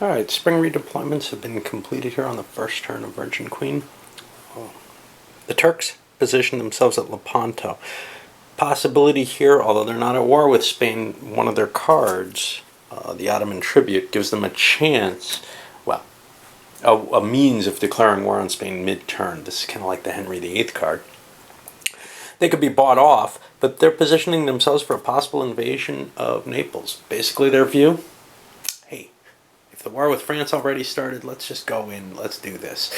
Alright, spring redeployments have been completed here on the first turn of Virgin Queen. The Turks position themselves at Lepanto. Possibility here, although they're not at war with Spain, one of their cards, the Ottoman Tribute, gives them a chance, well, a means of declaring war on Spain mid-turn. This is kind of like the Henry VIII card. They could be bought off, but they're positioning themselves for a possible invasion of Naples. Basically their view, hey, if the war with France already started, let's just go in, let's do this,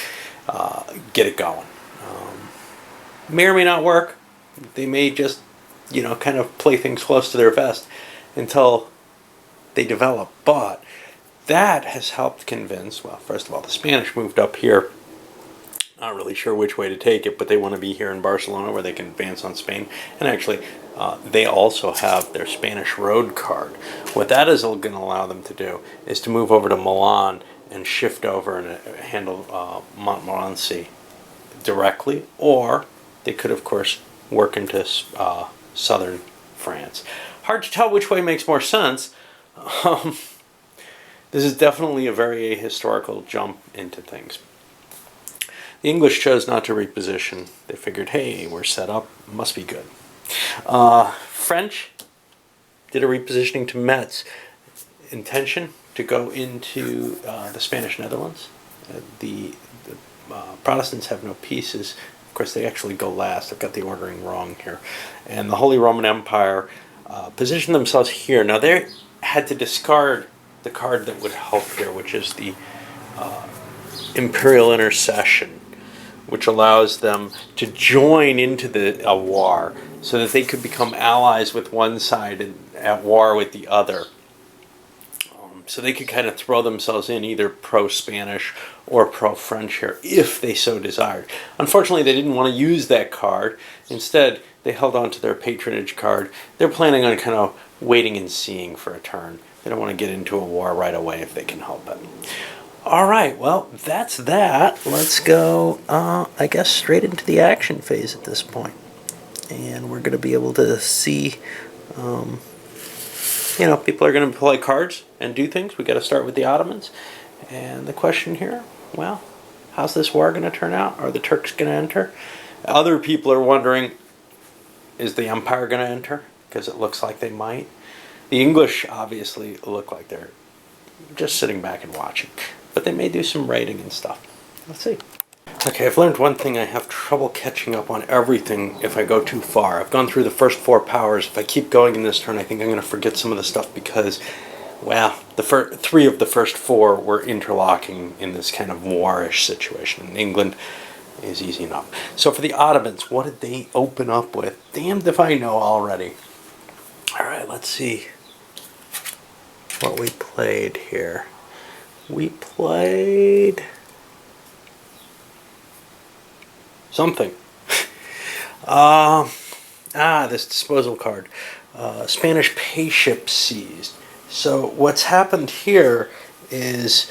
get it going. May or may not work. They may just, kind of play things close to their vest until they develop. But that has helped convince, well, first of all, the Spanish moved up here. Not really sure which way to take it, but they want to be here in Barcelona where they can advance on Spain. And actually, they also have their Spanish road card. What that is going to allow them to do is to move over to Milan and shift over and handle Montmorency directly, or they could, of course, work into southern France. Hard to tell which way makes more sense. This is definitely a very ahistorical jump into things. The English chose not to reposition. They figured, hey, we're set up, must be good. French did a repositioning to Metz. Intention to go into the Spanish Netherlands. The Protestants have no pieces. Of course, they actually go last. I've got the ordering wrong here. And the Holy Roman Empire positioned themselves here. Now, they had to discard the card that would help here, which is the Imperial Intercession, which allows them to join into a war so that they could become allies with one side and at war with the other. So they could kind of throw themselves in either pro-Spanish or pro-French here, if they so desired. Unfortunately, they didn't want to use that card. Instead, they held on to their patronage card. They're planning on kind of waiting and seeing for a turn. They don't want to get into a war right away if they can help it. All right, well, that's that. Let's go, I guess, straight into the action phase at this point. And we're going to be able to see, people are going to play cards and do things. We got to start with the Ottomans. And the question here, well, how's this war going to turn out? Are the Turks going to enter? Other people are wondering, is the Empire going to enter? Because it looks like they might. The English obviously look like they're just sitting back and watching. But they may do some raiding and stuff. Let's see. Okay, I've learned one thing. I have trouble catching up on everything if I go too far. I've gone through the first 4 powers. If I keep going in this turn, I think I'm going to forget some of the stuff because, well, the 3 of the first 4 were interlocking in this kind of warish situation. In England is easy enough. So for the Ottomans, what did they open up with? Damned if I know already. All right, let's see what we played here. We played something. This disposal card. Spanish pay ship seized. So what's happened here is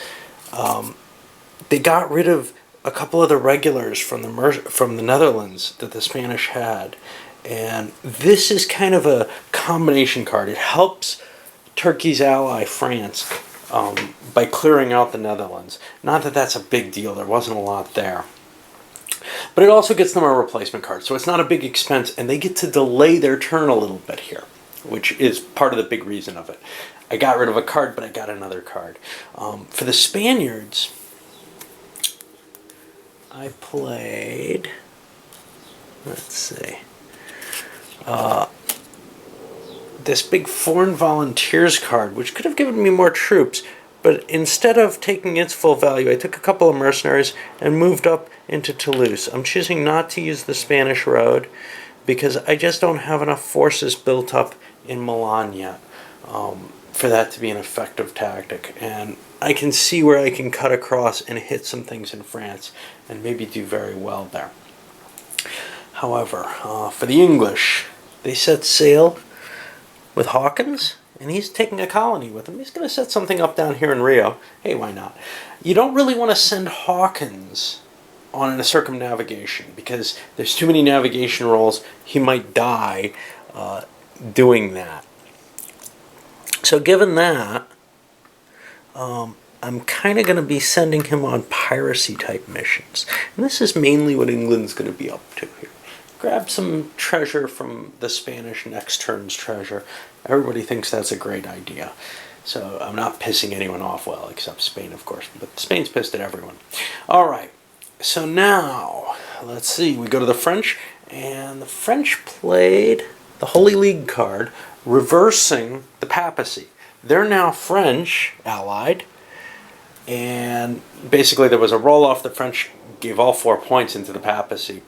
they got rid of a couple of the regulars from the Netherlands that the Spanish had. And this is kind of a combination card. It helps Turkey's ally, France, by clearing out the Netherlands. Not that that's a big deal. There wasn't a lot there. But it also gets them a replacement card. So it's not a big expense. And they get to delay their turn a little bit here, which is part of the big reason of it. I got rid of a card, but I got another card. For the Spaniards, I played, let's see, this big Foreign Volunteers card, which could have given me more troops, but instead of taking its full value, I took a couple of mercenaries and moved up into Toulouse. I'm choosing not to use the Spanish road because I just don't have enough forces built up in Milan yet for that to be an effective tactic. And I can see where I can cut across and hit some things in France and maybe do very well there. However, for the English, they set sail with Hawkins, and he's taking a colony with him. He's going to set something up down here in Rio. Hey, why not? You don't really want to send Hawkins on a circumnavigation because there's too many navigation rolls. He might die doing that. So given that, I'm kind of going to be sending him on piracy type missions. And this is mainly what England's going to be up to here. Grab some treasure from the Spanish next turn's treasure. Everybody thinks that's a great idea. So I'm not pissing anyone off, well, except Spain, of course. But Spain's pissed at everyone. All right. So now, let's see. We go to the French, and the French played the Holy League card, reversing the papacy. They're now French allied, and basically there was a roll-off. The French gave all 4 points into the papacy,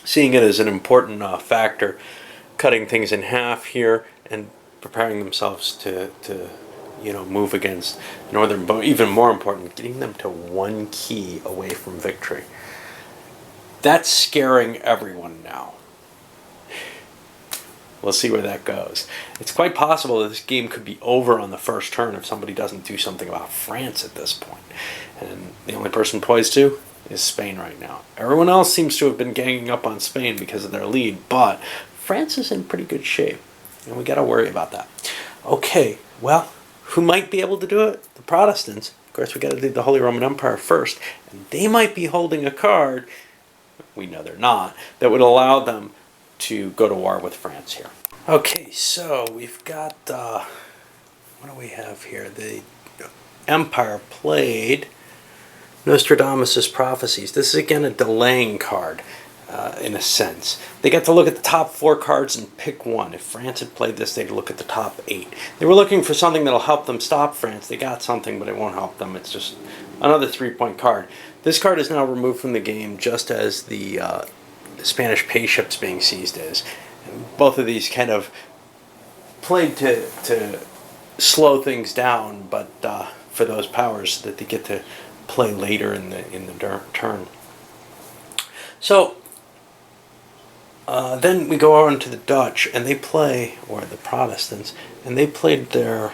seeing it as an important factor, cutting things in half here and preparing themselves to move against Northern, but even more important, getting them to 1 key away from victory. That's scaring everyone now. We'll see where that goes. It's quite possible that this game could be over on the first turn if somebody doesn't do something about France at this point. And the only person poised to is Spain right now. Everyone else seems to have been ganging up on Spain because of their lead, but France is in pretty good shape, and we got to worry about that. Okay, well, who might be able to do it? The Protestants. Of course, we got to do the Holy Roman Empire first, and they might be holding a card, we know they're not, that would allow them to go to war with France here. Okay, so we've got, what do we have here? The Empire played Nostradamus' prophecies. This is again a delaying card, in a sense. They got to look at the top 4 cards and pick one. If France had played this, they'd look at the top 8. They were looking for something that'll help them stop France. They got something, but it won't help them. It's just another 3-point card. This card is now removed from the game, just as the Spanish pay ships being seized is. And both of these kind of played to slow things down, but for those powers that they get to play later in the turn. So then we go on to the Dutch, and they play, or the Protestants, and they played their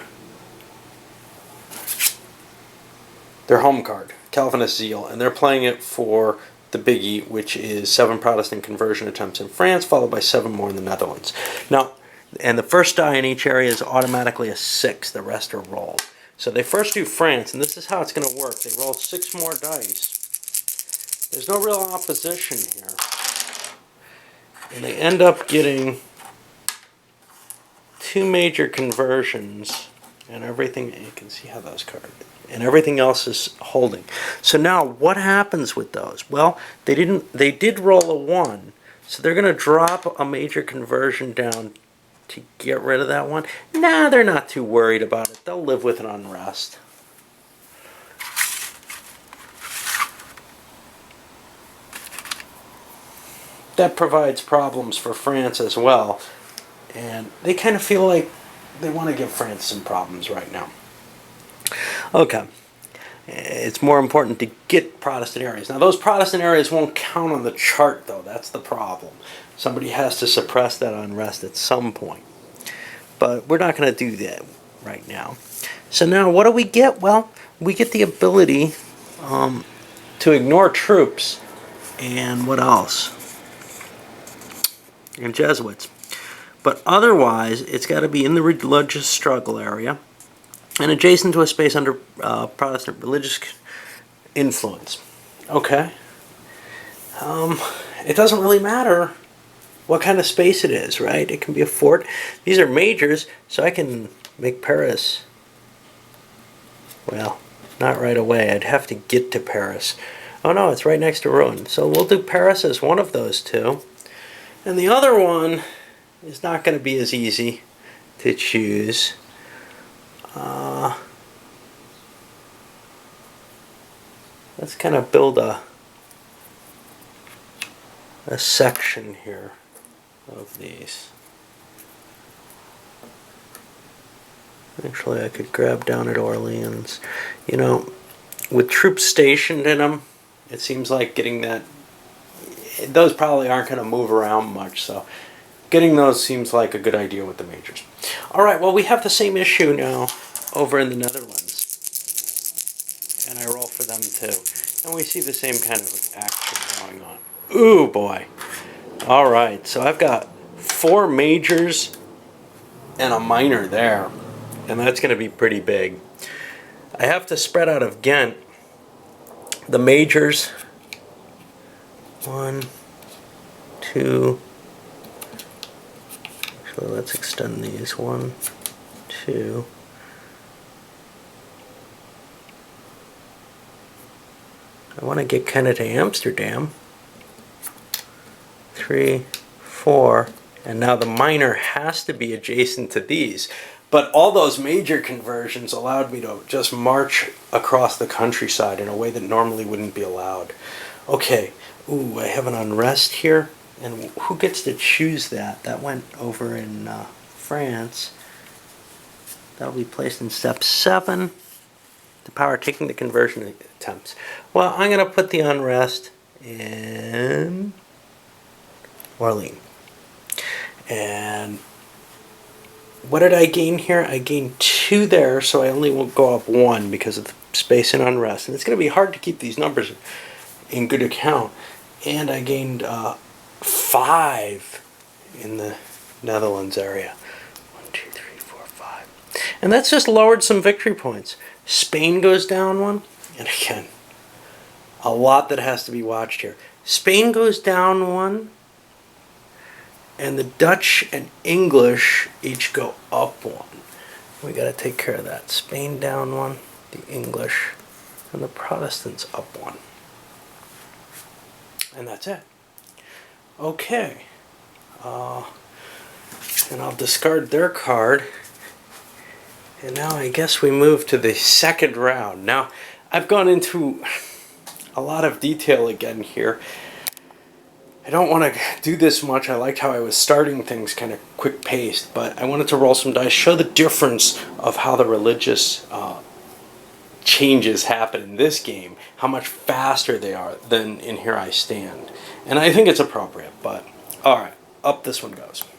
home card, Calvinist Zeal, and they're playing it for the biggie, which is 7 Protestant conversion attempts in France, followed by 7 more in the Netherlands. Now, and the first die in each area is automatically a 6. The rest are rolled. So they first do France, and this is how it's going to work. They roll 6 more dice. There's no real opposition here. And they end up getting 2 major conversions, and everything, you can see how those cards, and everything else is holding. So now what happens with those? Well, they did roll a 1, so they're going to drop a major conversion down to get rid of that one. Nah, they're not too worried about it. They'll live with an unrest. That provides problems for France as well, and they kind of feel like they want to give France some problems right now. Okay, it's more important to get Protestant areas. Now, those Protestant areas won't count on the chart, though. That's the problem. Somebody has to suppress that unrest at some point. But we're not going to do that right now. So now what do we get? Well, we get the ability to ignore troops, and what else? And Jesuits. But otherwise, it's got to be in the religious struggle area and adjacent to a space under Protestant religious influence. Okay. It doesn't really matter what kind of space it is, right? It can be a fort. These are majors, so I can make Paris. Well, not right away. I'd have to get to Paris. Oh no, it's right next to Rouen. So we'll do Paris as one of those 2. And the other one is not going to be as easy to choose. Let's kind of build a section here of these. Actually, I could grab down at Orleans. You know, with troops stationed in them, it seems like getting that, those probably aren't going to move around much, so getting those seems like a good idea with the majors. All right, well, we have the same issue now over in the Netherlands, and I roll for them too, and we see the same kind of action going on. Ooh, boy. All right, so I've got 4 majors and a minor there, and that's going to be pretty big. I have to spread out of Ghent the majors. 1, 2. So let's extend these. 1, 2. I want to get kind of to Amsterdam. 3, 4. And now the minor has to be adjacent to these. But all those major conversions allowed me to just march across the countryside in a way that normally wouldn't be allowed. Okay, ooh, I have an unrest here. And who gets to choose that? That went over in France. That'll be placed in step 7. The power taking the conversion attempts. Well, I'm going to put the unrest in Orléans. And what did I gain here? I gained 2 there, so I only will go up 1 because of the space and unrest. And it's going to be hard to keep these numbers in good account. And I gained 5 in the Netherlands area. 1, 2, 3, 4, 5. And that's just lowered some victory points. Spain goes down 1. And again, a lot that has to be watched here. Spain goes down 1. And the Dutch and English each go up 1. We got to take care of that. Spain down 1, the English, and the Protestants up 1. And that's it. Okay. And I'll discard their card. And now I guess we move to the second round. Now, I've gone into a lot of detail again here. I don't want to do this much. I liked how I was starting things kind of quick-paced, but I wanted to roll some dice, show the difference of how the religious changes happen in this game, how much faster they are than in Here I Stand. And I think it's appropriate, but alright, up this one goes.